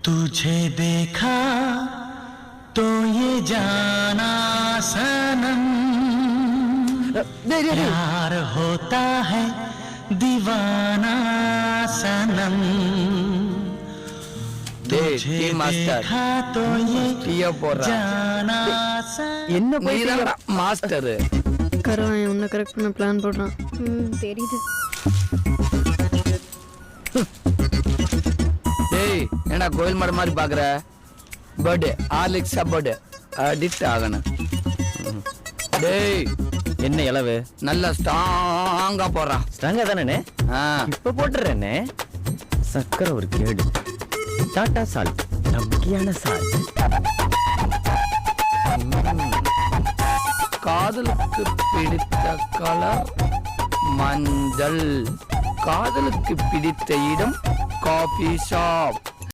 तुझे देखा तो ये जाना सनम प्यार होता है दीवाना सनम तुझे देखा तो ये जाना सनम மாஸ்டர் கரவான் உன்னை கரெக்ட் பண்ண பிளான் போடுறான். தெரியுது. டேய் என்னடா கோயில் மாடு மாதிரி பாக்குற? பர்த்டே ஆர்லிக்ஸா பர்த்டே அடிக்ட் ஆகணும். டேய் என்ன இளவு நல்லா ஸ்ட்ராங்கா போடுறா. ஸ்ட்ராங்கா தானே? இப்ப போட்டுறேனே. சக்கரை ஒரு கேடு. டாடா சால்ட் நம்பிக்கையான சால்ட். காதலுக்கு பிடித்த கலர் மஞ்சள். காதலுக்கு பிடித்த இடம் காபி ஷாப்.